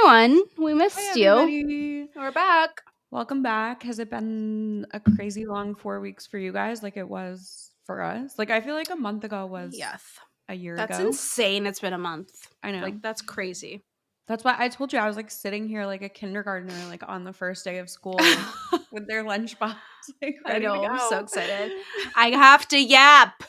everyone. We missed Hi, you. everybody. We're back. Welcome back. Has it been a crazy long 4 weeks for you guys like it was for us? Like, I feel like a month ago was Yes. a year That's ago. insane. It's been a month. I know. Like, that's crazy. That's why I told you I was like sitting here like a kindergartner, like on the first day of school with their lunchbox, like I ready to know. go. I'm so excited. I have to yap.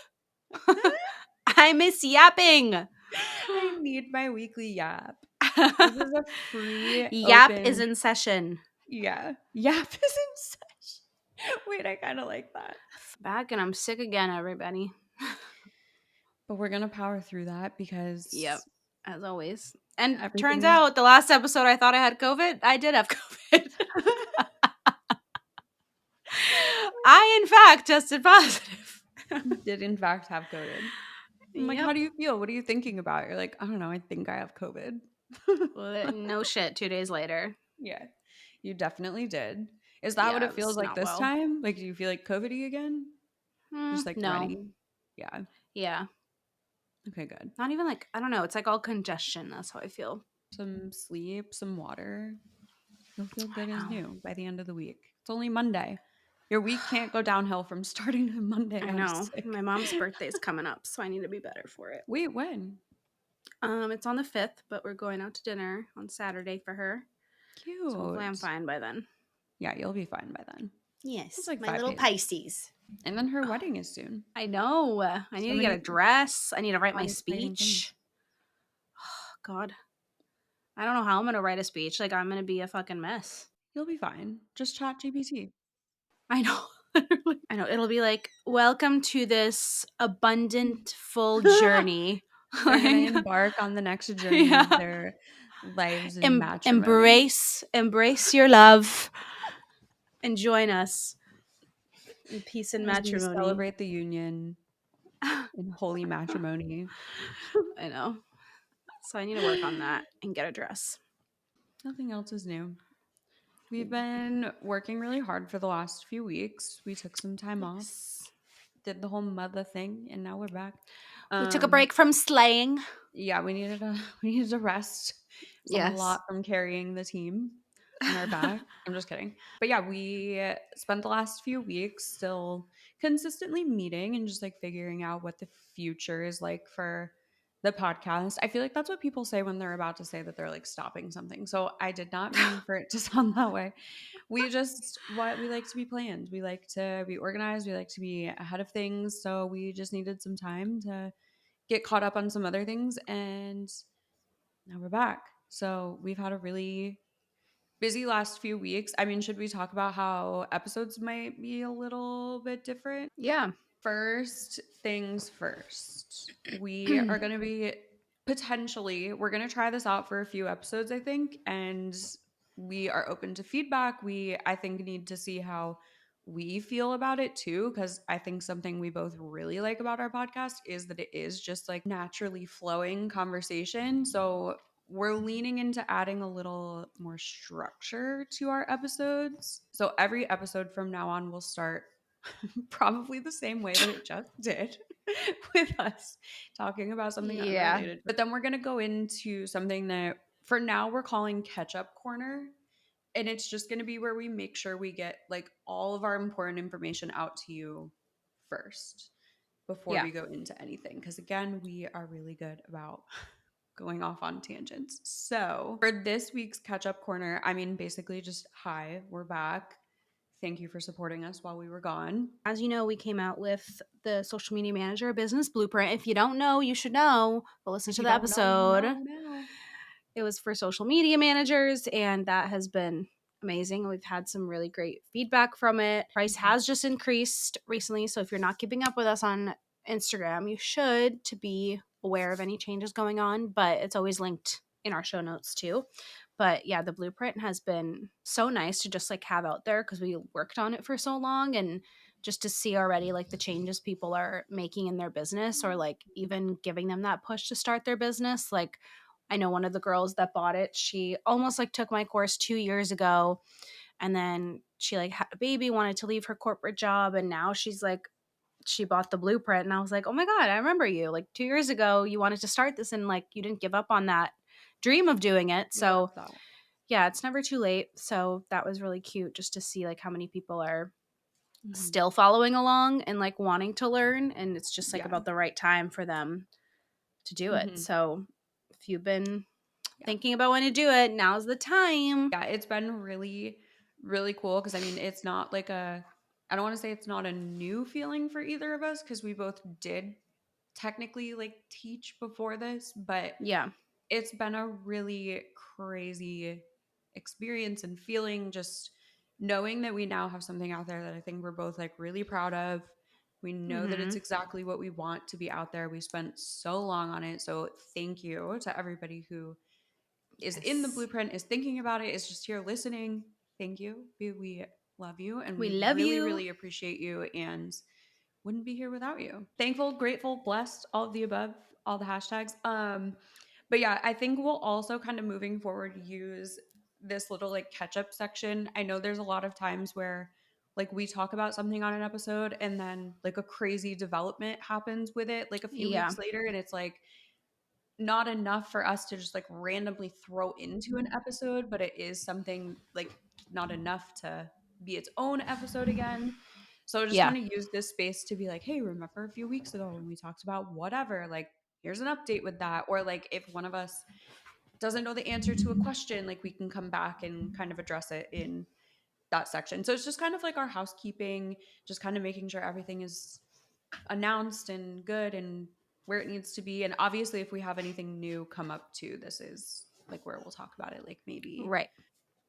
I miss yapping. I need my weekly yap. This is a free Yap is open. in session. Yeah. Yap is in session. Wait, I kind of like that. Back and I'm sick again, everybody. But we're going to power through that because Yep. As always. And turns everything is out the last episode I thought I had COVID. I did have COVID. I, in fact, tested positive. did in fact have COVID. I'm like, Yep. how do you feel? What are you thinking about? You're like, I don't know. I think I have COVID. No shit. 2 days later. Yeah, you definitely did. Is that Yeah, what I it feels was like not this well. time? Like, do you feel like COVID-y again? Just like No. ready? Yeah. Yeah. Okay, good. Not even like, I don't know. It's like all congestion. That's how I feel. Some sleep, some water. You'll feel good I as know. new by the end of the week. It's only Monday. Your week can't go downhill from starting on Monday. I I'm know. sick. My mom's birthday's coming up, so I need to be better for it. Wait, when? It's on the 5th, but we're going out to dinner on Saturday for her. Cute. So hopefully I'm fine by then. Yeah, you'll be fine by then. Yes. It's like my 5 little days. Pisces. And then her wedding is soon. I know. I need So to get many a dress. I need to write my fun, exciting things. speech. God. I don't know how I'm going to write a speech. Like, I'm going to be a fucking mess. You'll be fine. Just chat GPT. I know. I know. It'll be like, welcome to this abundant, full journey. They're gonna embark on the next journey of their lives in matrimony. Embrace your love and join us in peace and As we matrimony. celebrate the union in holy matrimony. I know. So I need to work on that and get a dress. Nothing else is new. We've been working really hard for the last few weeks. We took some time off, did the whole mother thing, and now we're back. We took a break from slaying. Yeah, we needed a rest. It's a lot from carrying the team on our back. I'm just kidding. But yeah, we spent the last few weeks still consistently meeting and just like figuring out what the future is like for the podcast. I feel like that's what people say when they're about to say that they're like stopping something. So I did not mean for it to sound that way. We like to be planned. We like to be organized. We like to be ahead of things. So we just needed some time to get caught up on some other things, and now we're back. So we've had a really busy last few weeks. I mean, should we talk about how episodes might be a little bit different? Yeah. First things first. We are going to be we're going to try this out for a few episodes, I think, and we are open to feedback. I think, need to see how we feel about it too, because I think something we both really like about our podcast is that it is just like naturally flowing conversation. So we're leaning into adding a little more structure to our episodes. So every episode from now on will start probably the same way that it just did, with us talking about something unrelated. But then we're going to go into something that for now we're calling Catch Up Corner. And it's just going to be where we make sure we get like all of our important information out to you first before we go into anything. Because again, we are really good about going off on tangents. So for this week's Catch Up Corner, I mean, basically just hi, we're back. Thank you for supporting us while we were gone. As you know, we came out with the Social Media Manager Business Blueprint. If you don't know, you should know. But listen to the episode. It was for social media managers, and that has been amazing. We've had some really great feedback from it. Price has just increased recently, so if you're not keeping up with us on Instagram, you should, to be aware of any changes going on, but it's always linked in our show notes too. But yeah, the blueprint has been so nice to just like have out there because we worked on it for so long, and just to see already like the changes people are making in their business, or like even giving them that push to start their business. Like, I know one of the girls that bought it, she almost like took my course 2 years ago, and then she like had a baby, wanted to leave her corporate job, and now she's like, she bought the blueprint, and I was like, oh my God, I remember you. Like 2 years ago, you wanted to start this, and like you didn't give up on that dream of doing it. Love So that. yeah, it's never too late. So that was really cute just to see like how many people are Mhm. still following along and like wanting to learn, and it's just like Yeah. about the right time for them to do it. Mhm. So if you've been Yeah. thinking about when to do it, now's the time. Yeah, it's been really, really cool because I mean, it's not like I don't want to say it's not a new feeling for either of us because we both did technically like teach before this, but Yeah. it's been a really crazy experience and feeling just knowing that we now have something out there that I think we're both like really proud of. We know that it's Mm-hmm. exactly what we want to be out there. We spent so long on it. So thank you to everybody who is in the Yes. blueprint, is thinking about it, is just here listening. Thank you. We love you and We we love really, you. really appreciate you and wouldn't be here without you. Thankful, grateful, blessed, all of the above, all the hashtags. But yeah, I think we'll also kind of moving forward use this little like catch up section. I know there's a lot of times where like we talk about something on an episode and then like a crazy development happens with it like a few Yeah. weeks later and it's like not enough for us to just like randomly throw into an episode, but it is something like not enough to be its own episode again. So I just Yeah. kind of use this space to be like, hey, remember a few weeks ago when we talked about whatever? Like, here's an update with that. Or like if one of us doesn't know the answer to a question, like we can come back and kind of address it in that section. So it's just kind of like our housekeeping, just kind of making sure everything is announced and good and where it needs to be. And obviously, if we have anything new come up too, this is like where we'll talk about it, like maybe Right.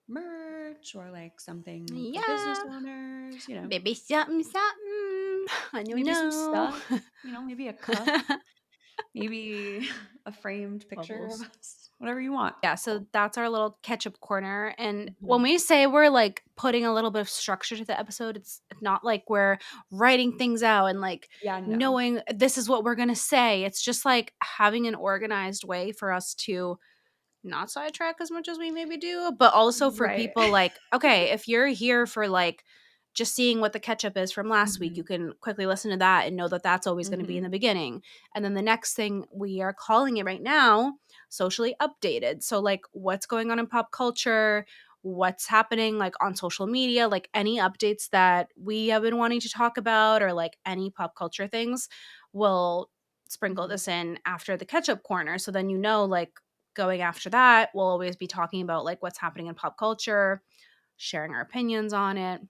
merch or like something for business Yeah. owners, you know, Maybe something, something. I don't maybe some know. stuff, you know, maybe a cup, maybe a framed picture of Bubbles. us, whatever you want. Yeah, so that's our little ketchup corner. And when Mhm. we say we're like putting a little bit of structure to the episode, it's not like we're writing things out and like Yeah, no. knowing this is what we're going to say. It's just like having an organized way for us to not sidetrack as much as we maybe do, but also for Right. people like, okay, if you're here for like just seeing what the catch up is from last week, you Mhm. can quickly listen to that and know that that's always going to be in the Mhm. beginning. And then the next thing we are calling it right now, socially updated. So, like, what's going on in pop culture, what's happening like on social media, like any updates that we have been wanting to talk about, or like any pop culture things, we'll sprinkle Mhm. this in after the catch up corner. So then, like, going after that, we'll always be talking about like what's happening in pop culture, sharing our opinions on it.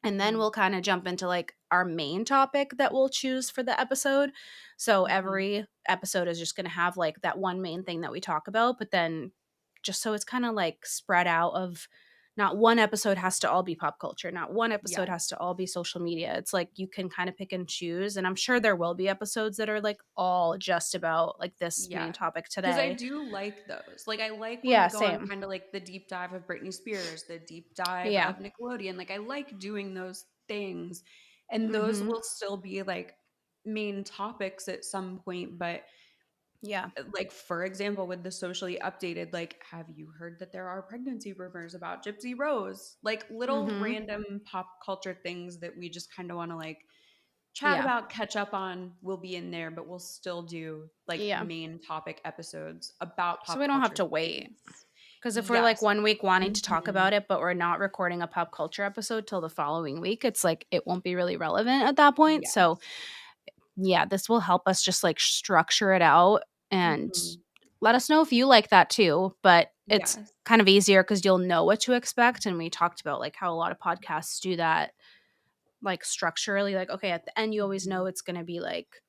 And then Mhm. we'll kind of jump into like our main topic that we'll choose for the episode. So Mhm. every episode is just going to have like that one main thing that we talk about, but then just so it's kind of like spread out of not one episode has to all be pop culture, not one episode Yeah. has to all be social media. It's like you can kind of pick and choose, and I'm sure there will be episodes that are like all just about like this Yeah. main topic Because I today. do like those. Like, I like when we Yeah, go on same. kind of like the deep dive of Britney Spears, the deep dive Yeah. of Nickelodeon. Like, I like doing those things. And those Mhm. will still be like main topics at some point. But, Yeah. like, for example, with the socially updated, like, have you heard that there are pregnancy rumors about Gypsy Rose? Like, little Mhm. random pop culture things that we just kind of want to like chat Yeah. about, catch up on will be in there, but we'll still do like Yeah. main topic episodes about So we pop don't have culture to wait. things. Because if we're like Yes. 1 week wanting to talk Mhm. about it, but we're not recording a pop culture episode till the following week, it's like it won't be really relevant at that point. So Yes. yeah, this will help us just like structure it out and Mhm. let us know if you like that too. But it's Yes. kind of easier because you'll know what to expect. And we talked about like how a lot of podcasts do that, like structurally, like, okay, at the end, you always know Mhm. it's going to be like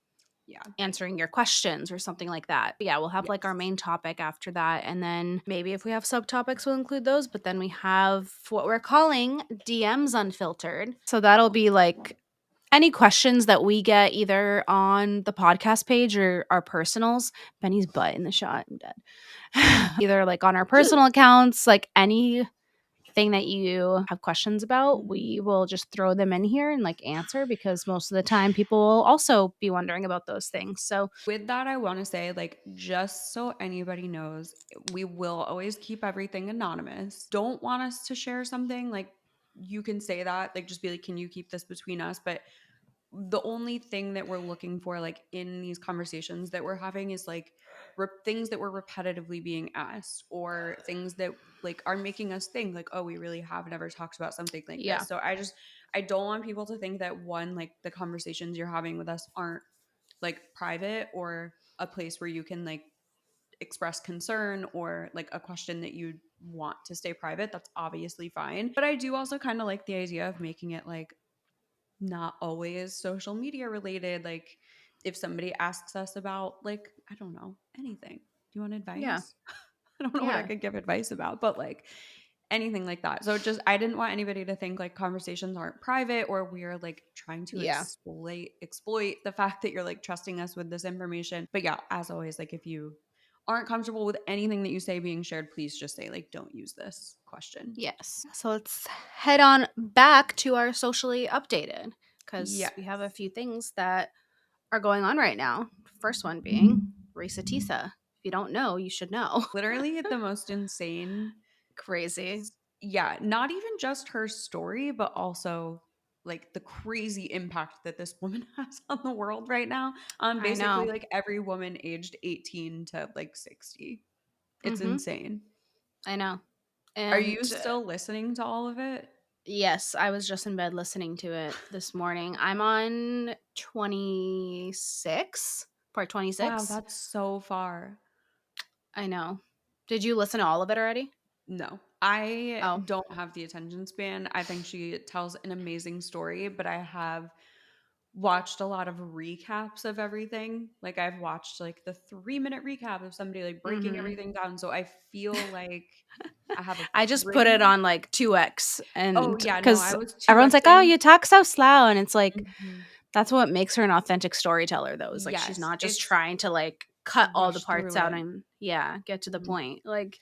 Yeah. answering your questions or something like that. But yeah, we'll have like our Yes. main topic after that. And then maybe if we have subtopics, we'll include those. But then we have what we're calling DMs Unfiltered. So that'll be like any questions that we get either on the podcast page or our personals. Benny's butt in the shot. I'm dead. Either like on our personal accounts, like any thing that you have questions about, Mhm. we will just throw them in here and like answer because most of the time people will also be wondering about those things. So, With that, I want to say, like, just so anybody knows, we will always keep everything anonymous. Don't want us to share something, like, you can say that, like, just be like, can you keep this between us? But the only thing that we're looking for, like, in these conversations that we're having is like things that were repetitively being asked, or things that like are making us think like, oh, we really have never talked about something like Yeah. this. So I don't want people to think that one, like the conversations you're having with us aren't like private or a place where you can like express concern or like a question that you want to stay private. That's obviously fine. But I do also kind of like the idea of making it like not always social media related. Like if somebody asks us about like, I don't know, anything. Do you want Yeah. advice? I don't know what I Yeah. could give advice about, but like anything like that. So just I didn't want anybody to think like conversations aren't private or we're like trying to Yeah. exploit the fact that you're like trusting us with this information. But yeah, as always, like if you aren't comfortable with anything that you say being shared, please just say like don't use this question. Yes. So let's head on back to our socially updated because we have a Yes. few things that are going on right now. First one being Reesa Teesa. If you don't know, you should know. Literally the most insane. Crazy. Yeah, not even just her story, but also like the crazy impact that this woman has on the world right now. I Basically know. like every woman aged 18 to like 60. It's Mm-hmm. insane. I know. Are And you still listening to all of it? yes, I was just in bed listening to it this morning. I'm on 26, part Wow, 26. that's so far. I know. Did you listen to all of it already? No, I Oh. don't have the attention span. I think she tells an amazing story, but I have watched a lot of recaps of everything. Like I've watched like the 3-minute recap of somebody like breaking Mm-hmm. everything down. So I feel like I have a I just put it pretty. on like 2x Oh and yeah, no, I because was everyone's like, oh, 2xing. you talk so slow. And it's like, Mhm. that's what makes her an authentic storyteller, though, is like she's Yes, not just it's trying to like cut all the rushed parts through out it. and, yeah, get to the Mhm. point. Like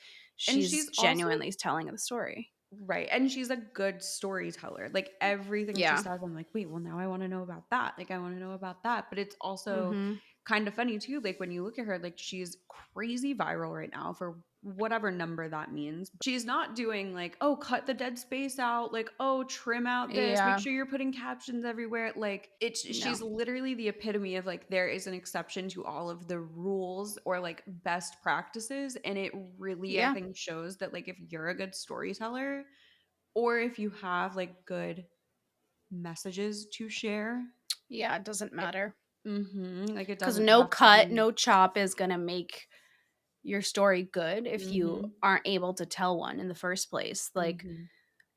And she's she's also genuinely telling the story. right. And she's a good storyteller. Like everything she Yeah. says, I'm like, wait, well, now I want to know about that. Like, I want to know about that. But it's also Mm-hmm. kind of funny too. Like, when you look at her, like, she's crazy viral right now for whatever number that means. She's not doing like, oh, cut the dead space out. Like, oh, trim out this. Make Yeah. sure you're putting captions everywhere. Like, she's No. literally the epitome of like, there is an exception to all of the rules or like best practices. And it really, I Yeah. think, shows that like, if you're a good storyteller, or if you have like good messages to share. Yeah. It doesn't matter. Like it Because doesn't no have to cut, be. no chop is going to make your story good if you Mm-hmm. aren't able to tell one in the first place. Like, Mm-hmm.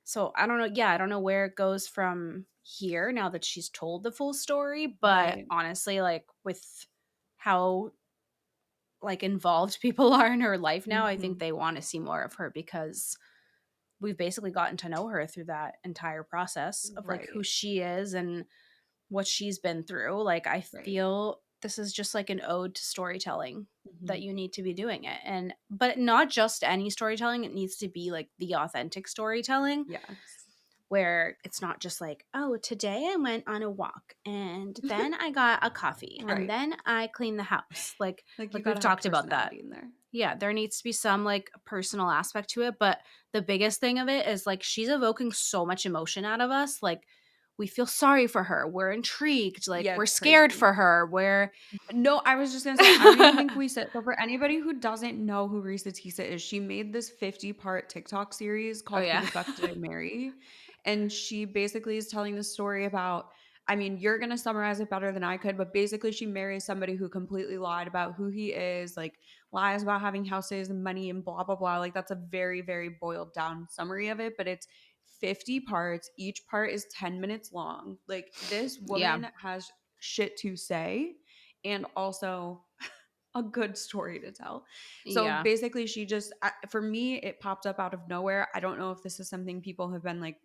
so I don't know. Yeah, I don't know where it goes from here now that she's told the full story. But Right. honestly, like with how like involved people are in her life now, I Mm-hmm. think they want to see more of her because we've basically gotten to know her through that entire process of like who Right. she is and what she's been through. Like I Right. feel this is just like an ode to storytelling Mm-hmm. that you need to be doing it. And but not just any storytelling, it needs to be like the authentic storytelling Yes. where it's not just like, oh, today I went on a walk and then I got a coffee and Right. then I cleaned the house. Like you Like got we've to have talked about that. personality in there. Yeah, there needs to be some like personal aspect to it, but the biggest thing of it is like she's evoking so much emotion out of us. Like we feel sorry for her, we're intrigued, like Yeah, we're it's scared crazy. for her. We're No, I was just gonna say, I don't even think we said. So for anybody who doesn't know who Reesa Teesa is, she made this 50-part TikTok series Oh called "Who yeah. the Fuck Did I Marry?" And she basically is telling the story about. I mean, you're gonna summarize it better than I could, but basically, she marries somebody who completely lied about who he is, like lies about having houses and money and blah blah blah. Like that's a very very boiled down summary of it, but it's 50 parts. Each part is 10 minutes long. Like this Yeah. woman has shit to say and also a good story to tell. So Yeah. basically, she just, for me, it popped up out of nowhere. I don't know if this is something people have been like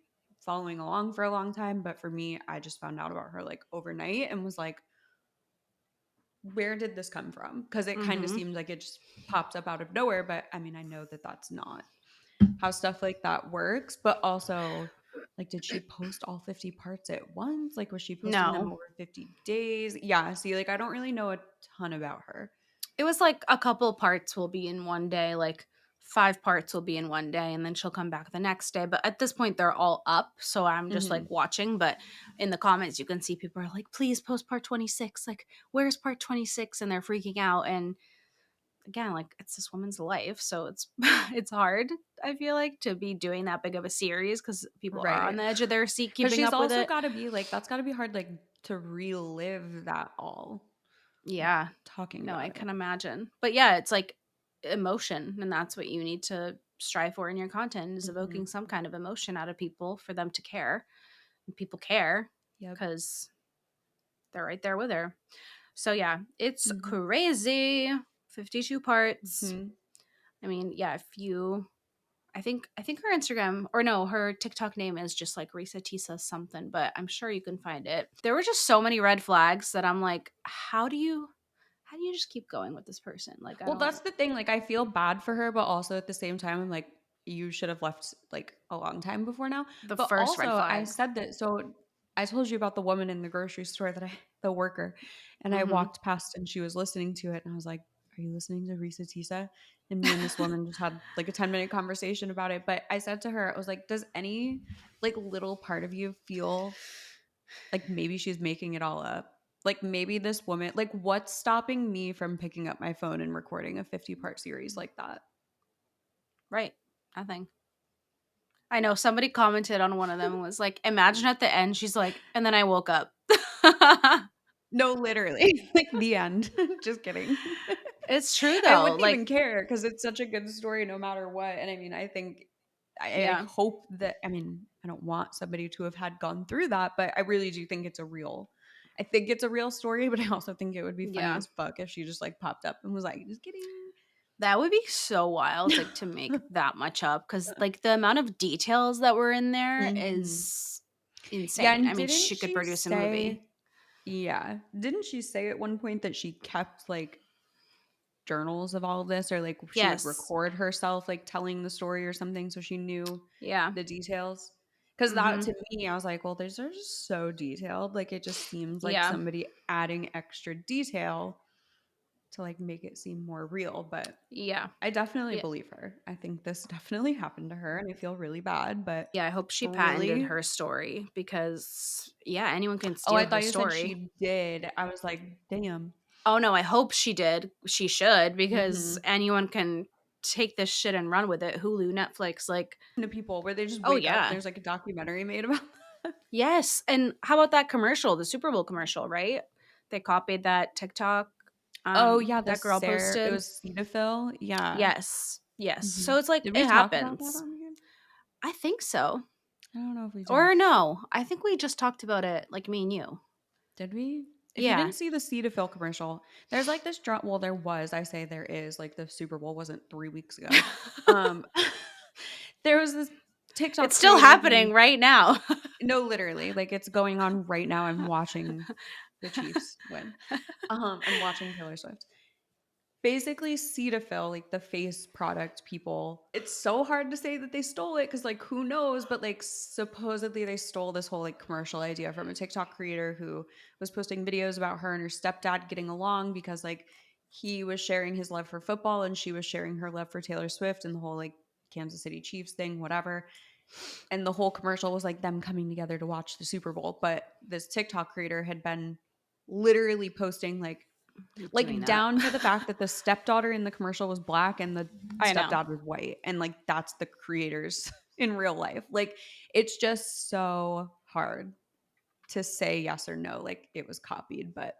following along for a long time, but for me, I just found out about her like overnight and was like, where did this come from? Because it kind of Mhm. seemed like it just popped up out of nowhere. But I mean, I know that that's not how stuff like that works, but also like did she post all 50 parts at once? Like was she posting them No. over 50 days? Yeah, see like I don't really know a ton about her. It was like a couple parts will be in one day, like 5 parts will be in one day, and then she'll come back the next day. But at this point, they're all up. So I'm just like Mhm. watching. But in the comments, you can see people are like, please post part 26. Like, where's part 26? And they're freaking out. And again, like, it's this woman's life, so it's it's hard, I feel like, to be doing that big of a series because people are on Right. the edge of their seat Because keeping she's up with also it. got to be like, that's got to be hard, like, to relive that all, like, Yeah. talking No, I about it. can imagine. But yeah, it's like emotion, and that's what you need to strive for in your content is Mm-hmm. evoking some kind of emotion out of people for them to care. And people care Yep. because they're right there with her. So yeah, it's Mm-hmm. crazy. 52 parts. Mm-hmm. I mean, yeah, if you I think her Instagram or no, her TikTok name is just like Reesa Teesa something, but I'm sure you can find it. There were just so many red flags that I'm like, how do you just keep going with this person? Like I Well, don't that's the thing. Like, I feel bad for her, but also at the same time, I'm like, you should have left like a long time before now. the But first red also, I flag. said that. So I told you about the woman in the grocery store the worker, and I Mhm. walked past and she was listening to it, and I was like, "Are you listening to Reesa Teesa?" And me and this woman just had like a 10-minute conversation about it. But I said to her, I was like, "Does any like little part of you feel like maybe she's making it all up?" Like maybe this woman, like what's stopping me from picking up my phone and recording a 50-part series like that? Right. Nothing. I know somebody commented on one of them and was like, "Imagine at the end she's like, and then I woke up." No, literally. Like the end. Just kidding. It's true I though. wouldn't Like, even care because it's such a good story no matter what. And I mean, I think I yeah. hope that I mean, I don't want somebody to have had gone through that, but I really do think I think it's a real story, but I also think it would be funny Yeah. as fuck if she just like popped up and was like, just kidding. That would be so wild, like, to make that much up because, like, the amount of details that were in there Mhm. is Yeah, insane. and I mean, didn't she could she produce a movie. say yeah. Didn't she say at one point that she kept like journals of all of this or like she would Yes. record herself like telling the story or something so she knew Yeah. the details? Because that Mhm. to me, I was like, well, these are just so detailed. Like it just seems like Yeah. somebody adding extra detail to like make it seem more real. But Yeah. I definitely Yeah. believe her. I think this definitely happened to her and I feel really bad, but Yeah, I hope she patented really her story because, yeah, anyone can oh, I steal her thought you said story. she did. I was like, damn. Oh, no, I hope she did. She should because Mm-hmm. anyone can take this shit and run with it. Hulu, Netflix, like, To people where they just oh, wake up and yeah. there's like a documentary made about that. Yes, and how about that commercial, the Super Bowl commercial, right? They copied that TikTok, Oh yeah, the that girl Sarah. It posted. was Cetaphil. Yeah. Yes, yes. Hmm. So it's like, Did we it talk about that happens. on here? I think so. I don't know if we did. Or no, I think we just talked about it, like, me and you. Did we? If you Yeah. didn't see the Cetaphil commercial, there's like this drop. Well, there was. I say there is. Like the Super Bowl wasn't 3 weeks ago. Um, there was this TikTok It's still creator who happening right now. no, literally, like it's going on right now. I'm watching the Chiefs win. I'm watching Taylor Swift. Basically, Cetaphil, like the face product people, it's so hard to say that they stole it because, like, who knows? But, like, supposedly they stole this whole, like, commercial idea from a TikTok creator who was posting videos about her and her stepdad getting along because, like, he was sharing his love for football and she was sharing her love for Taylor Swift and the whole, like, Kansas City Chiefs thing, whatever. And the whole commercial was, like, them coming together to watch the Super Bowl. But this TikTok creator had been literally posting, Doing like that. down to the fact that the stepdaughter in the commercial was black and the I know. stepdad was white and like that's the creators in real life. Like it's just so hard to say yes or no like it was copied, but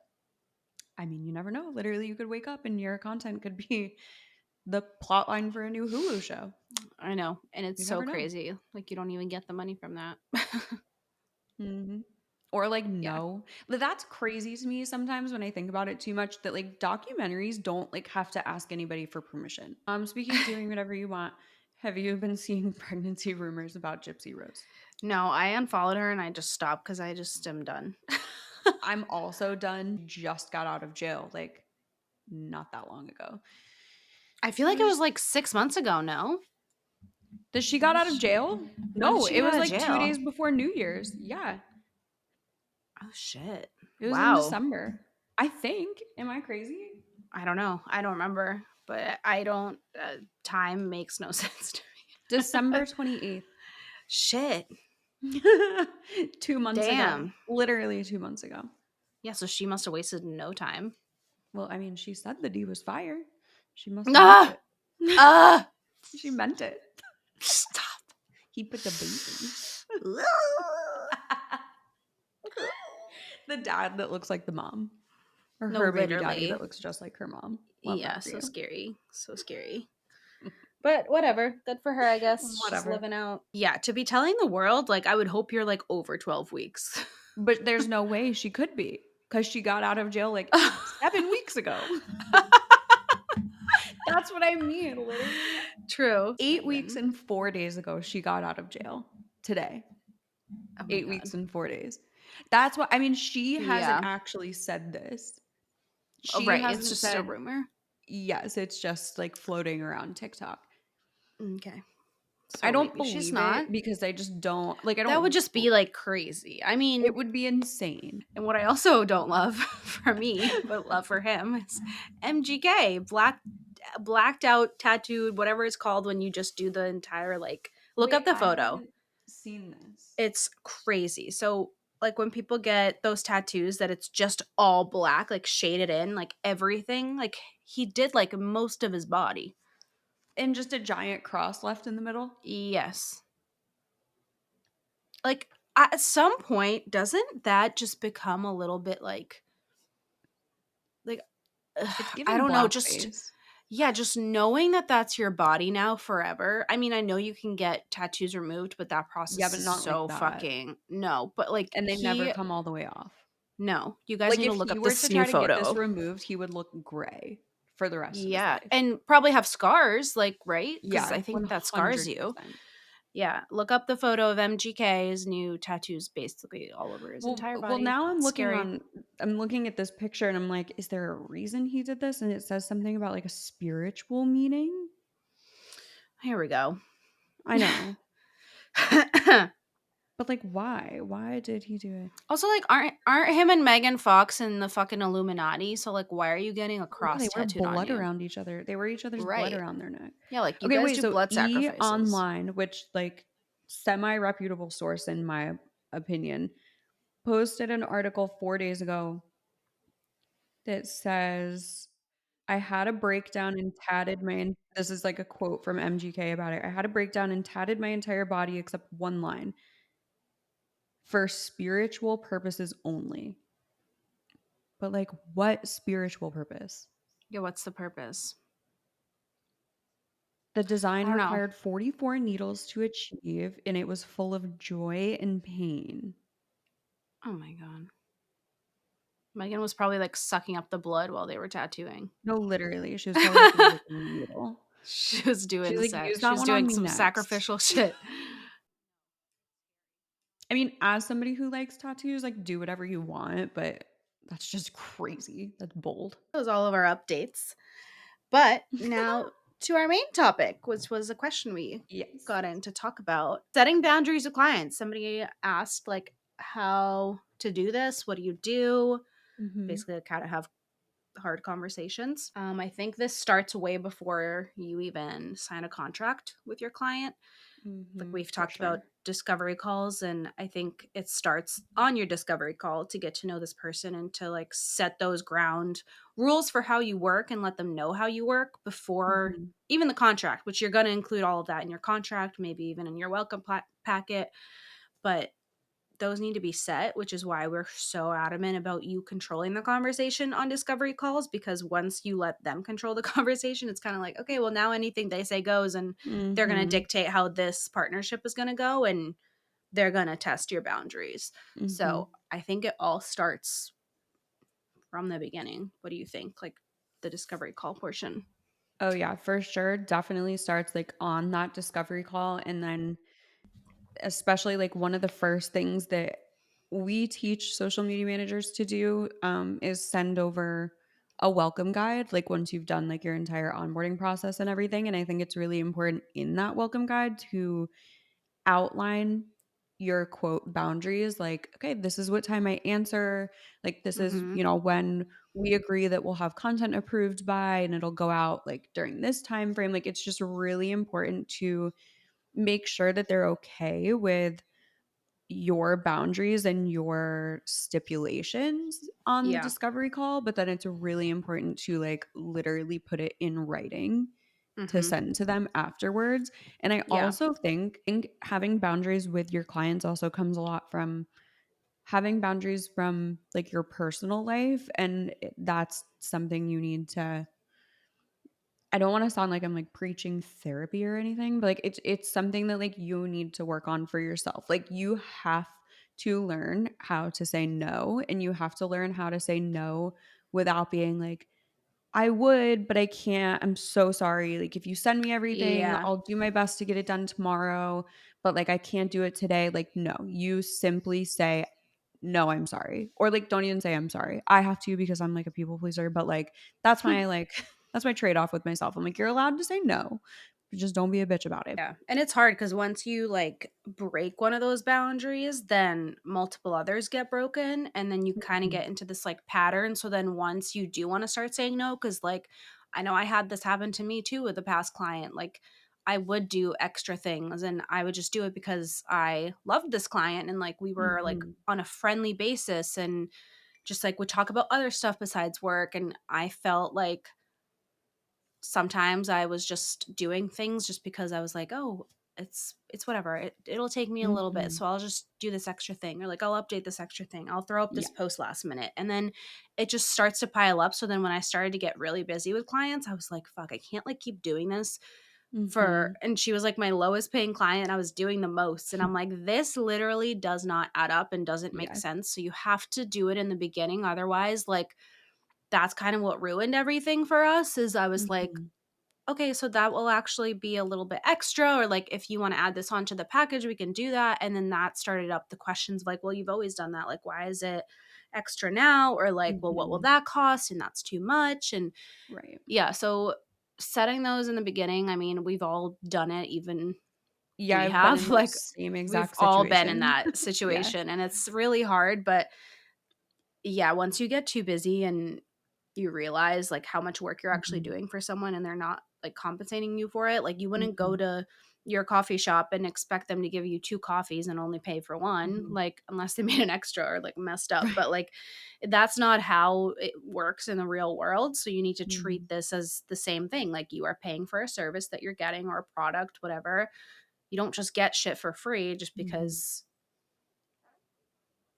I mean you never know. Literally you could wake up and your content could be the plot line for a new Hulu show. I know. And it's You so never know. crazy. Like, you don't even get the money from that. Mhm. Or like Yeah. no. But that's crazy to me sometimes when I think about it too much that like documentaries don't like have to ask anybody for permission. Speaking of doing whatever you want, have you been seeing pregnancy rumors about Gypsy Rose? No, I unfollowed her and I just stopped because I just am done. I'm also done. Just got out of jail like not that long ago. I feel So like it was just like 6 months ago, no? that she When got did out of she, jail? when did No, she it get was out of like 2 jail? days before New Year's. Yeah. Oh, shit. It was in Wow. December. I think. Am I crazy? I don't know. I don't remember. But I don't, time makes no sense to me. December 28th. Shit. 2 months ago. Damn. Literally 2 months ago. Yeah, so she must have wasted no time. Well, I mean, she said the D was fired. She must have meant Ah! it. Ah! She meant it. Stop. He put the baby. The dad that looks like the mom. Or No, her baby daddy that literally. looks just like her mom. Love Yeah, that for so you. scary. So scary. But whatever. Good for her, I guess. She's Whatever. living out. Yeah, to be telling the world, like, I would hope you're, like, over 12 weeks. But there's no way she could be because she got out of jail like 7 weeks ago. That's what I mean. Literally True. 8 weeks and 4 days ago, she got out of jail today. Oh my 8 God. weeks and 4 days. That's what I mean. She hasn't Yeah. actually said this. Oh, She right. It's hasn't just a said, rumor. yes, it's just like floating around TikTok. Okay. I So don't maybe she's believe not. it because I just don't like, I That would don't, just be like crazy. I mean, it would be insane. and what I also don't love for me, but love for him, is MGK, blacked out, tattooed, whatever it's called when you just do the entire, like, look Wait, up the I photo. haven't seen this. It's crazy. So, like, when people get those tattoos that it's just all black, like shaded in, like everything, like he did like most of his body. And just a giant cross left in the middle. Yes. Like, at some point, doesn't that just become a little bit like It's I giving don't know, just blackface. yeah, just knowing that that's your body now forever. I mean, I know you can get tattoos removed, but that Yeah, process but is not like so that. fucking no. But like And they never come all the way off. no, you guys Like need to if look he up were to this new try to get this photo. removed, he would look gray for the rest of his Yeah, life. and probably have scars, like, right? Because Yeah, I think that scars you. 100%. Yeah, look up the photo of MGK's new tattoos basically all over his entire Well, body. now It's scary. I'm looking at this picture and I'm like, is there a reason he did this? And it says something about like a spiritual meaning. Here we go. I know. But like why? Why did he do it? Also, like, aren't him and Megan Fox in the fucking Illuminati? So, like, why are you getting a Yeah, cross they wear tattooed on blood you? around each other. They wear each other's blood Right. around their neck. Yeah, like, you Okay, guys wait. do So blood E sacrifices. Online, which like semi-reputable source in my opinion, posted an article 4 days ago that says, I had a breakdown and tatted this is like a quote from MGK about it. I had a breakdown and tatted my entire body except one line for spiritual purposes only. But like what spiritual purpose? Yeah, what's the purpose? The design I don't know. required 44 needles to achieve, and it was full of joy and pain. Oh my God. Megan was probably, like, sucking up the blood while they were tattooing. No, literally. She was probably like licking the needle. She was She's doing like, use she that was one on doing me some next. sacrificial shit. I mean, as somebody who likes tattoos, like do whatever you want, but that's just crazy. That's bold. That was all of our updates. But now to our main topic, which was a question we Yes. got in to talk about setting boundaries with clients. Somebody asked, like, how to do this. What do you do? Mm-hmm. Basically, like, how to have hard conversations. I think this starts way before you even sign a contract with your client. Like, Mm-hmm. we've For talked about sure. discovery calls, and I think it starts on your discovery call to get to know this person and to, like, set those ground rules for how you work and let them know how you work before Mm-hmm. even the contract, which you're going to include all of that in your contract, maybe even in your welcome packet. But those need to be set, which is why we're so adamant about you controlling the conversation on discovery calls, because once you let them control the conversation, it's kind of like, okay, well, now anything they say goes, and they're going to Mm-hmm. dictate how this partnership is going to go, and they're going to test your boundaries. Mm-hmm. So I think it all starts from the beginning. What do you think? Like, the discovery call portion? Oh yeah, for sure. Definitely starts like on that discovery call. And then especially like one of the first things that we teach social media managers to do is send over a welcome guide like once you've done like your entire onboarding process and everything. And I think it's really important in that welcome guide to outline your quote boundaries, like, okay, this is what time I answer, like this is, Mm-hmm. you know, when we agree that we'll have content approved by and it'll go out like during this time frame. Like it's just really important to make sure that they're okay with your boundaries and your stipulations on the Yeah. discovery call, but then it's really important to like literally put it in writing to Mhm. send to them afterwards. And I Yeah. also think having boundaries with your clients also comes a lot from having boundaries from like your personal life, and that's something you need to, I don't want to sound like I'm like preaching therapy or anything, but like it's something that like you need to work on for yourself. Like you have to learn how to say no, and you have to learn how to say no without being like, I would, but I can't. I'm so sorry. Like if you send me everything, Yeah. I'll do my best to get it done tomorrow, but like I can't do it today. Like no, you simply say no, I'm sorry. Or like don't even say I'm sorry. I have to because I'm like a people pleaser, but like that's my like that's my trade-off with myself. I'm like you're allowed to say no, but just don't be a bitch about it. Yeah. And it's hard because once you like break one of those boundaries, then multiple others get broken. And then you kind of Mhm. get into this like pattern. So then once you do want to start saying no, because like I know I had this happen to me too with a past client. Like I would do extra things and I would just do it because I loved this client and like we were like Mhm. on a friendly basis and just like would talk about other stuff besides work. And I felt like sometimes I was just doing things just because I was like, "Oh, it's whatever. It'll take me a little bit, Mhm. so I'll just do this extra thing or like I'll update this extra thing. I'll throw up Yeah. this post last minute." And then it just starts to pile up. So then when I started to get really busy with clients, I was like, "Fuck, I can't like keep doing this for," Mhm. and she was like my lowest paying client. I was doing the most. And I'm like, "This literally does not add up and doesn't make Yeah. sense." So you have to do it in the beginning. Otherwise, like that's kind of what ruined everything for us is I was like, Mhm. okay, so that will actually be a little bit extra, or like if you want to add this onto the package, we can do that. And then that started up the questions of like, well, you've always done that. Like, why is it extra now? Or like, well, what will Mhm. that cost? And that's too much. And Right. yeah, so setting those in the beginning, I mean, we've all done it, even Yeah, we I've been have, in the like, same we've exact all been in situation. that Yeah. situation and it's really hard. But yeah, once you get too busy and you realize like how much work you're actually Mhm. doing for someone and they're not like compensating you for it, like you wouldn't go Mhm. to your coffee shop and expect them to give you two coffees and only pay for one, Mhm. like unless they made an extra or like messed up. Right. But like that's not how it works in the real world. So you need to treat Mhm. this as the same thing. Like you are paying for a service that you're getting or a product, whatever. You don't just get shit for free just Mhm. because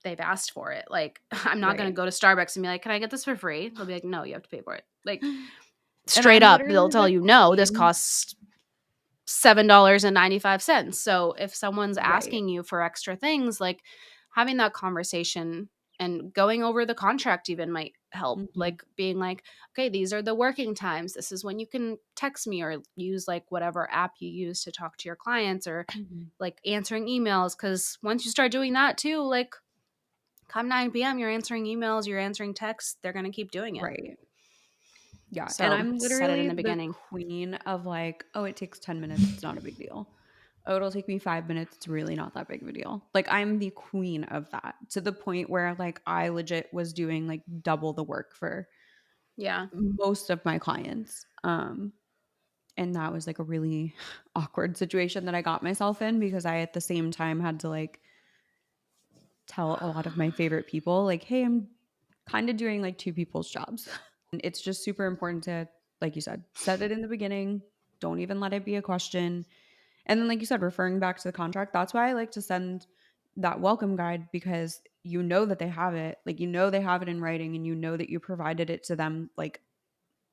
they've asked for it. Like, I'm not gonna Right. go to Starbucks and be like, "Can I get this for free?" They'll be like, "No, you have to pay for it." Like, And straight I'm up, they'll literally tell the you, "No, this queen. costs $7.95." So, if someone's Right. asking you for extra things, like, having that conversation and going over the contract even might help. Mhm. Like, being like, "Okay, these are the working times. This is when you can text me or use, like, whatever app you use to talk to your clients or, Mhm. like, answering emails." Because once you start doing that too, like, come 9 p.m., you're answering emails, you're answering texts, they're going to keep doing it. Right. Yeah, and So I'm set it in literally the the beginning. queen of like, "Oh, it takes 10 minutes, it's not a big deal. Oh, it'll take me 5 minutes, it's really not that big of a deal." Like, I'm the queen of that to the point where, like, I legit was doing, like, double the work for Yeah. most of my clients, and that was, like, a really awkward situation that I got myself in because I, at the same time, had to, like, tell a lot of my favorite people, like, "Hey, I'm kinda doing, like, 2 people's jobs." And it's just super important to, like you said, set it in the beginning, don't even let it be a question, and then, like you said, referring back to the contract, that's why I like to send that welcome guide because you know that they have it, like, you know they have it in writing and you know that you provided it to them, like,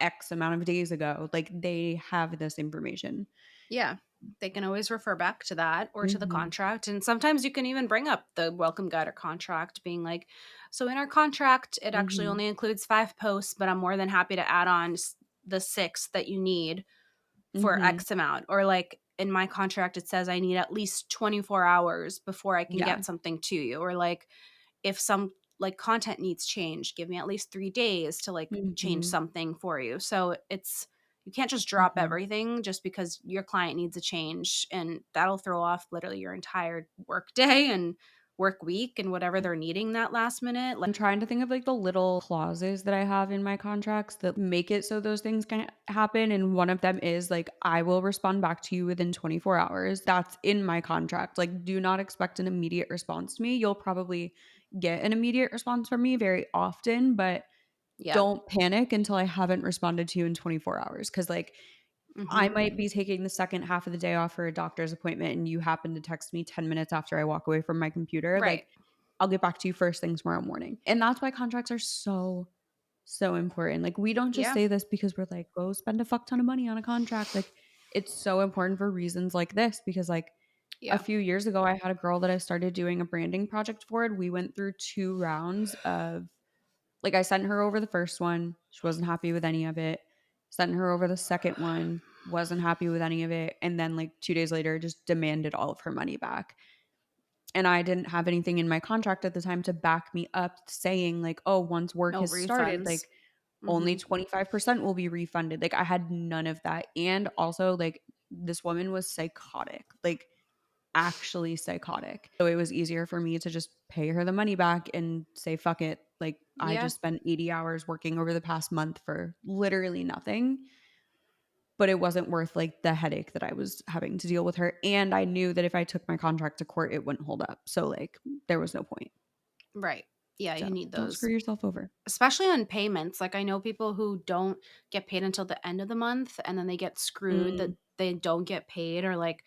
X amount of days ago, like, they have this information. Yeah. They can always refer back to that or to the Mhm. contract. And sometimes you can even bring up the welcome guide or contract, being like, so in our contract, it actually Mhm. only includes 5 posts, but I'm more than happy to add on the six that you need for Mhm. X amount. Or like in my contract, it says I need at least 24 hours before I can Yeah. get something to you. Or like, if some like content needs change, give me at least 3 days to like change Mhm. something for you. So it's, you can't just drop Mhm. everything just because your client needs a change and that'll throw off literally your entire work day and work week and whatever they're needing that last minute. I'm trying to think of like the little clauses that I have in my contracts that make it so those things can happen. And one of them is like, I will respond back to you within 24 hours. That's in my contract. Like, do not expect an immediate response to me. You'll probably get an immediate response from me very often, but Yeah. don't panic until I haven't responded to you in 24 hours. Cause like, I Mhm. might be taking the second half of the day off for a doctor's appointment and you happen to text me 10 minutes after I walk away from my computer. Right. Like, I'll get back to you first thing tomorrow morning. And that's why contracts are so, so important. Like, we don't just Yeah. say this because we're like, go spend a fuck ton of money on a contract. Like, it's so important for reasons like this because, like, a Yeah. few years ago, I had a girl that I started doing a branding project for. And we went through 2 rounds of, like, I sent her over the first one. She wasn't happy with any of it. Sent her over the second one, wasn't happy with any of it. And then, like, 2 days later, just demanded all of her money back. And I didn't have anything in my contract at the time to back me up saying, like, oh, once work No has started, refunds. like, only Mhm. 25% will be refunded. Like, I had none of that. And also, like, this woman was psychotic, like, actually psychotic. So it was easier for me to just pay her the money back and say, fuck it. Like, I Yeah. just spent 80 hours working over the past month for literally nothing, but it wasn't worth like the headache that I was having to deal with her. And I knew that if I took my contract to court, it wouldn't hold up. So like there was no point. Right. Yeah, So you need don't those. screw yourself over. Especially on payments. Like I know people who don't get paid until the end of the month and then they get screwed that Mm, they don't get paid or like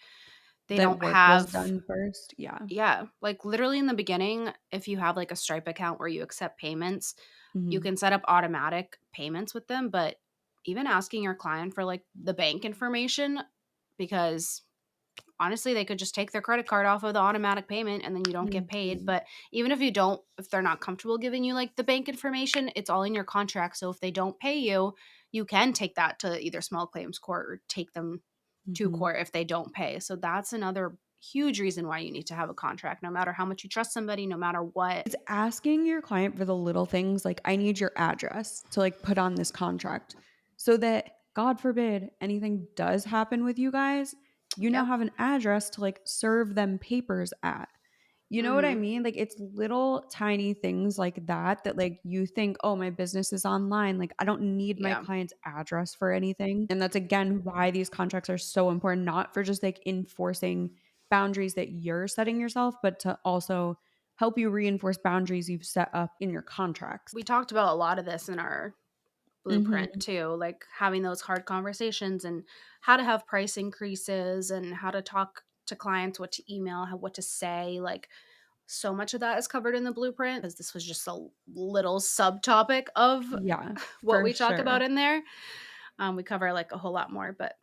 they that don't work was have. done first. Yeah. Yeah, like literally in the beginning, if you have like a Stripe account where you accept payments, you Hmm. can set up automatic payments with them, but even asking your client for like the bank information because honestly they could just take their credit card off of the automatic payment and then you don't get paid. Hmm. But even if you don't, if they're not comfortable giving you like the bank information, it's all in your contract. So if they don't pay you, you can take that to either small claims court or take them to Hmm. court if they don't pay. So that's another huge reason why you need to have a contract, no matter how much you trust somebody, no matter what. It's asking your client for the little things like, I need your address to like put on this contract so that, God forbid, anything does happen with you guys, you now Yep. have an address to like serve them papers at. You know what I Mhm. mean? Like it's little tiny things like that that like you think, "Oh, my business is online. Like I don't need my Yeah. client's address for anything." And that's again why these contracts are so important, not for just like enforcing boundaries that you're setting yourself, but to also help you reinforce boundaries you've set up in your contracts. We talked about a lot of this in our blueprint Mhm. too, like having those hard conversations and how to have price increases and how to talk to clients, what to email, how, what to say. Like so much of that is covered in the blueprint because this was just a little subtopic of Yeah, what for we talk about sure. in there. We cover like a whole lot more, but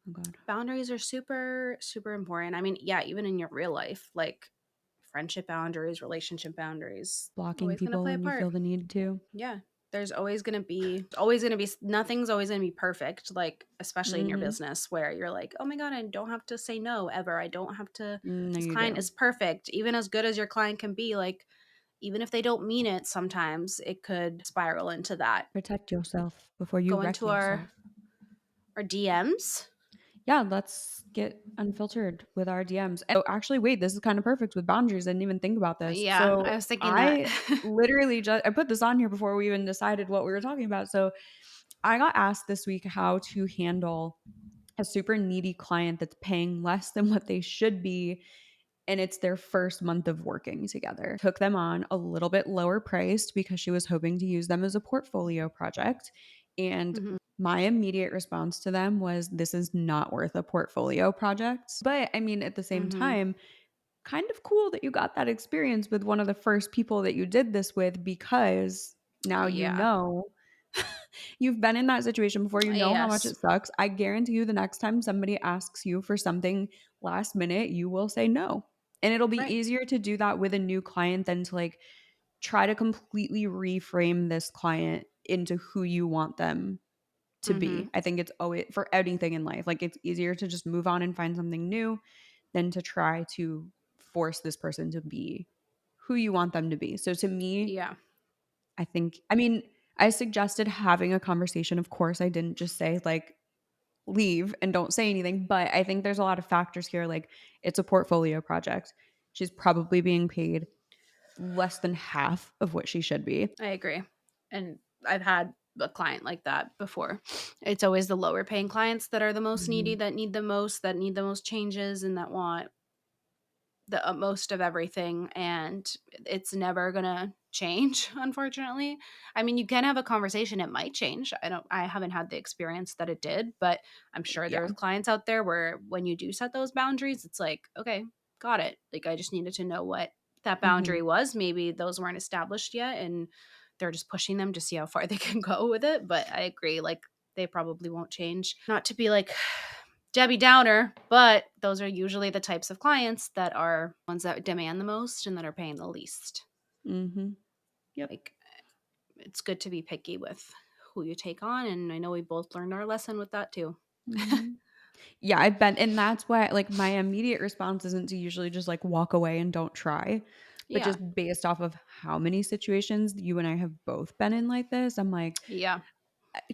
Oh god. boundaries are super, super important. I mean, yeah, even in your real life, like friendship boundaries, relationship boundaries, Blocking always going to people play a when you part. feel the need to. Yeah. There's always going to be, nothing's always going to be perfect, like, especially in your Mhm. business where you're like, oh my God, I don't have to say no ever. I don't have to, No, this you client do. is perfect. Even as good as your client can be, like, even if they don't mean it, sometimes it could spiral into that. Protect yourself before you Go wreck into yourself. our DMs. Yeah, let's get unfiltered with our DMs. Oh, actually, wait, this is kind of perfect with boundaries. I didn't even think about this. Yeah, I So was thinking that. I literally just I put this on here before we even decided what we were talking about. So I got asked this week how to handle a super needy client that's paying less than what they should be. And it's their first month of working together. Took them on a little bit lower priced because she was hoping to use them as a portfolio project. And Mhm. my immediate response to them was, this is not worth a portfolio project. But I mean, at the same Mhm. time, kind of cool that you got that experience with one of the first people that you did this with because now you Yeah. know you've been in that situation before, you know how much Yes. it sucks. I guarantee you the next time somebody asks you for something last minute, you will say no. And it'll be Right. easier to do that with a new client than to like try to completely reframe this client into who you want them to be. Mhm. I think it's always for anything in life. Like it's easier to just move on and find something new than to try to force this person to be who you want them to be. So to me, Yeah. I think, I mean, I suggested having a conversation. Of course, I didn't just say like leave and don't say anything, but I think there's a lot of factors here. Like it's a portfolio project. she's probably being paid less than half of what she should be. I agree. And I've had a client like that before. It's always the lower paying clients that are the most needy, Mhm. that need the most changes, and that want the utmost of everything. And it's never gonna change, unfortunately. I mean, you can have a conversation, it might change. I haven't had the experience that it did, but I'm sure Yeah. there's clients out there where when you do set those boundaries, it's like, okay, got it. Like, I just needed to know what that Mhm. boundary was. Maybe those weren't established yet, and they're just pushing them to see how far they can go with it. But I agree, like, they probably won't change. Not to be like Debbie Downer, but those are usually the types of clients that are ones that demand the most and that are paying the least. Mhm. Yep. Like, it's good to be picky with who you take on, and I know we both learned our lesson with that too. Mhm. Yeah, I've been, and that's why, like, my immediate response isn't to usually just like walk away and don't try, but Yeah. just based off of how many situations you and I have both been in like this, I'm like, Yeah.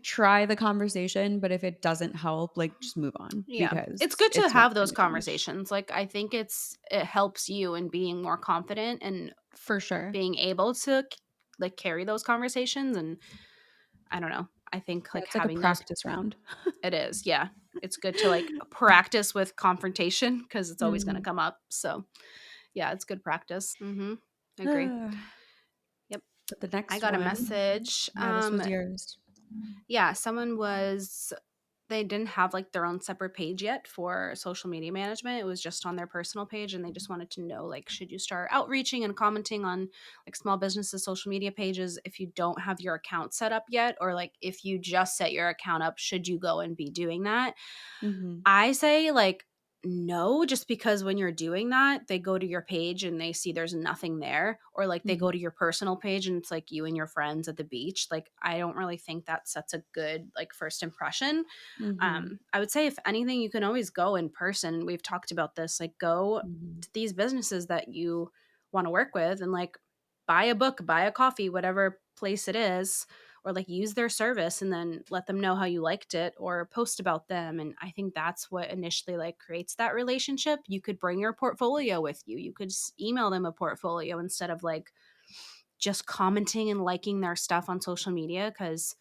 try the conversation, but if it doesn't help, like, just move on Yeah. It's because good to it's not have those going to change. conversations. Like, I think it helps you in being more confident and For sure. being able to like carry those conversations. And I don't know. I think Yeah, like it's like a having those, practice round. it is. Yeah. It's good to like practice with confrontation because it's always going to Mhm. come up. So, yeah, it's good practice. Mhm. Agree. But Yep. the I next got a one, message. yeah, this was yours. Yeah, they didn't have like their own separate page yet for social media management. It was just on their personal page, and they just wanted to know, like, should you start outreaching and commenting on like small businesses social media pages if you don't have your account set up yet, or like if you just set your account up, should you go and be doing that? Mhm. I say, like, no, just because when you're doing that, they go to your page and they see there's nothing there, or like they Mhm. go to your personal page and it's like you and your friends at the beach. Like, I don't really think that sets a good like first impression. Mhm. I would say if anything, you can always go in person. We've talked about this. Like, go Mhm. to these businesses that you want to work with and like buy a book, buy a coffee, whatever place it is, or like use their service and then let them know how you liked it or post about them. And I think that's what initially like creates that relationship. You could bring your portfolio with you. You could email them a portfolio instead of like just commenting and liking their stuff on social media, because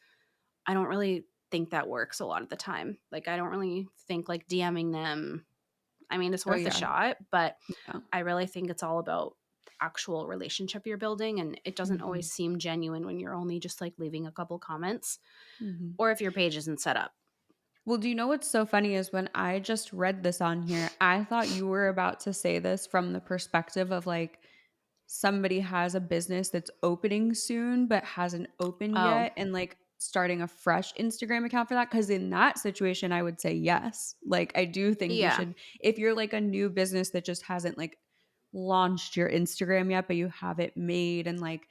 I don't really think that works a lot of the time. Like, I don't really think like DMing them, I mean, it's Oh, worth a yeah. shot, but Yeah. I really think it's all about the actual relationship you're building. And it doesn't always Mhm. seem genuine when you're only just like leaving a couple comments Mhm. or if your page isn't set up. Well, do you know what's so funny is when I just read this on here, I thought you were about to say this from the perspective of like somebody has a business that's opening soon but hasn't opened Oh, yet and like starting a fresh Instagram account for that. Cause in that situation, I would say yes. Like, I do think you yeah. should, if you're like a new business that just hasn't like launched your Instagram yet, but you have it made and like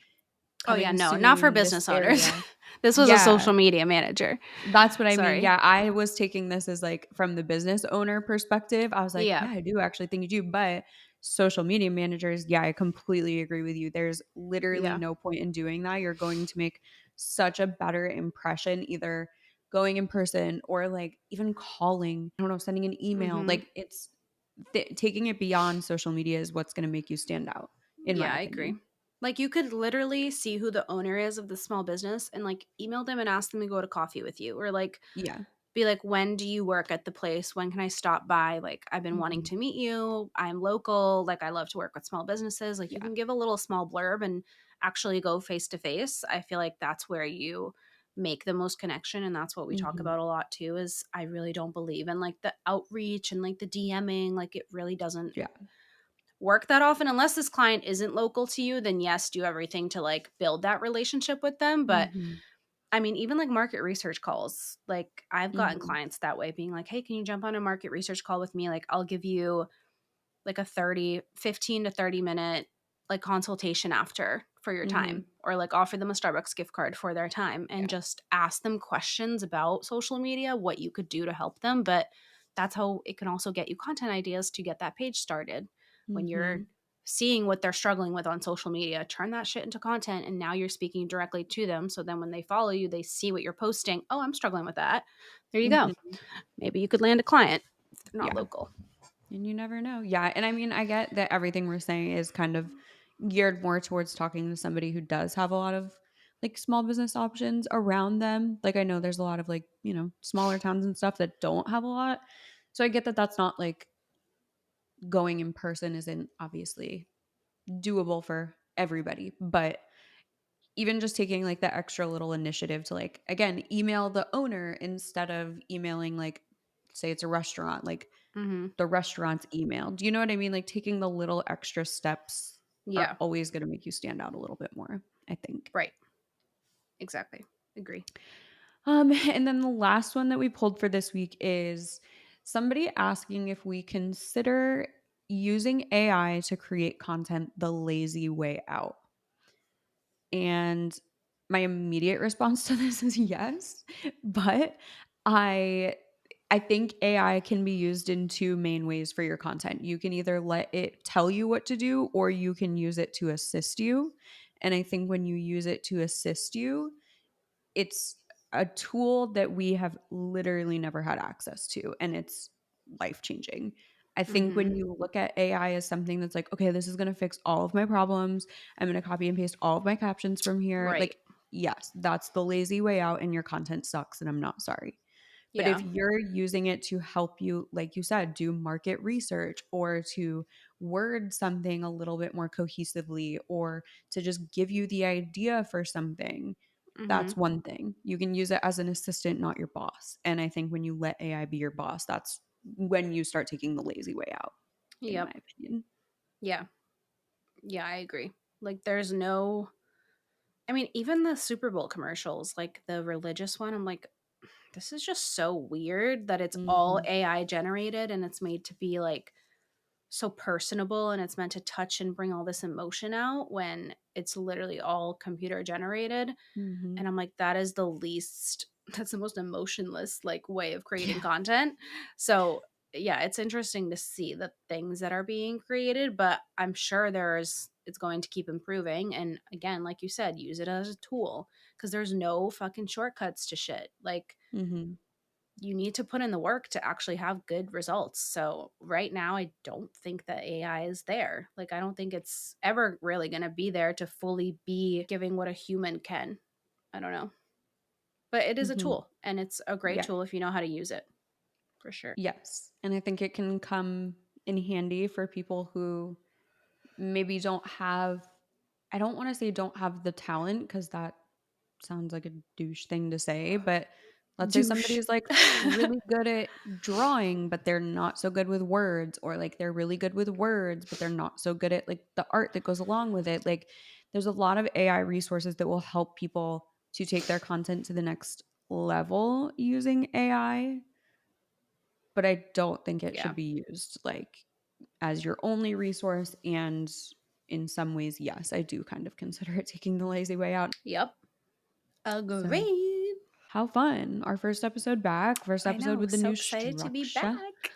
Oh, yeah. coming No, not soon for in this business owners. area. This was a Yeah. social media manager. That's what I mean. Sorry. Yeah, I was taking this as like from the business owner perspective. I was like, Yeah. yeah, I do actually think you do. But social media managers, yeah, I completely agree with you. There's literally Yeah. no point in doing that. You're going to make such a better impression either going in person or like even calling, I don't know, sending an email. Hmm. Like, it's taking it beyond social media is what's going to make you stand out, in my Yeah, I agree. opinion. Like, you could literally see who the owner is of the small business and like email them and ask them to go to coffee with you, or like Yeah. be like, when do you work at the place? When can I stop by? Like, I've been wanting Hmm. to meet you. I'm local. Like, I love to work with small businesses. Like, you Yeah. can give a little small blurb and actually go face to face. I feel like that's where you make the most connection. And that's what we talk Hmm. about a lot too, is I really don't believe in like the outreach and like the DMing. Like, it really doesn't Yeah. work that often unless this client isn't local to you. Then yes, do everything to like build that relationship with them. But Hmm. I mean, even like market research calls, like I've gotten Hmm. clients that way, being like, hey, can you jump on a market research call with me? Like, I'll give you like a 15 to 30 minute like consultation after for your Hmm. time, or like offer them a Starbucks gift card for their time and Yeah. just ask them questions about social media, what you could do to help them. But that's how it can also get you content ideas to get that page started. When you're Hmm. seeing what they're struggling with on social media, turn that shit into content, and now you're speaking directly to them. So then when they follow you, they see what you're posting. Oh, I'm struggling with that. There you go. Hmm. Maybe you could land a client if they're not Yeah. local. And you never know. Yeah, and I mean, I get that everything we're saying is kind of geared more towards talking to somebody who does have a lot of like small business options around them. Like I know there's a lot of like, smaller towns and stuff that don't have a lot. So I get that that's not like going in person isn't obviously doable for everybody, but even just taking like the extra little initiative to like again email the owner instead of emailing like say it's a restaurant like Mm-hmm. the restaurant's email. Do you know what I mean? Like taking the little extra steps are Yeah. always going to make you stand out a little bit more, I think. Right. Exactly. Agree. And then the last one that we pulled for this week is somebody asking if we consider using AI to create content the lazy way out. And my immediate response to this is yes, but I I think AI can be used in two main ways for your content. You can either let it tell you what to do or you can use it to assist you. And I think when you use it to assist you, it's a tool that we have literally never had access to, and it's life changing. I think Mm-hmm. when you look at AI as something that's like, okay, this is going to fix all of my problems, I'm going to copy and paste all of my captions from here. Right. Like, yes, that's the lazy way out, and your content sucks, and I'm not sorry. But if Yeah. you're using it to help you, like you said, do market research or to word something a little bit more cohesively or to just give you the idea for something, Mm-hmm. that's one thing. You can use it as an assistant, not your boss. And I think when you let AI be your boss, that's when you start taking the lazy way out, in my Yep. opinion. Yeah. Yeah, I agree. Like there's no I mean, even the Super Bowl commercials, like the religious one, I'm like, this is just so weird that it's all Mhm. AI generated and it's made to be like so personable and it's meant to touch and bring all this emotion out when it's literally all computer generated. Mhm. And I'm like, that is the least, that's the most emotionless like way of creating Yeah. content. So yeah, it's interesting to see the things that are being created, but I'm sure it's going to keep improving. And again, like you said, use it as a tool because there's no fucking shortcuts to shit. Like Mhm. you need to put in the work to actually have good results. So right now I don't think that AI is there. Like I don't think it's ever really going to be there to fully be giving what a human can. I don't know. But it is a Mhm. tool and it's a great Yeah. tool if you know how to use it. For sure. Yes. And I think it can come in handy for people who maybe don't have, I don't want to say don't have the talent because that sounds like a douche thing to say, but let's say somebody Douche. is like really good at drawing, but they're not so good with words, or like they're really good with words, but they're not so good at like the art that goes along with it. Like there's a lot of AI resources that will help people to take their content to the next level using AI, but I don't think it Yeah. should be used like as your only resource. And in some ways, yes, I do kind of consider it taking the lazy way out. Yep. So Agreed. how fun. Our first episode back, first I episode know. with the So new excited to be structure. back.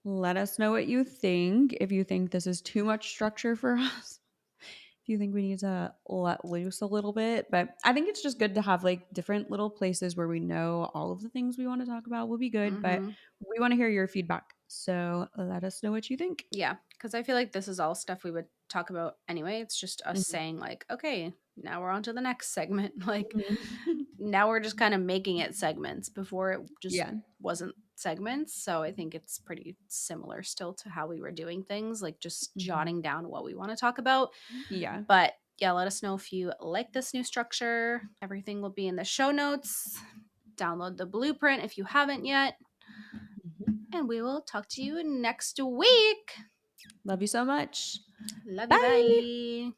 Let us know what you think. If you think this is too much structure for us, if you think we need to let loose a little bit. But I think it's just good to have like different little places where we know all of the things we want to talk about will be good. But Mm-hmm. we want to hear your feedback. So let us know what you think. Yeah, because I feel like this is all stuff we would talk about anyway. It's just us Mhm. saying, like, okay, now we're on to the next segment. Like, Mhm. now we're just kind of making it segments. Before it just Yeah. wasn't segments. So I think it's pretty similar still to how we were doing things, like just Mhm. jotting down what we want to talk about. Yeah. But yeah, let us know if you like this new structure. Everything will be in the show notes. Download the blueprint if you haven't yet. Mhm. And we will talk to you next week. Love you so much. Love you. Bye. Bye.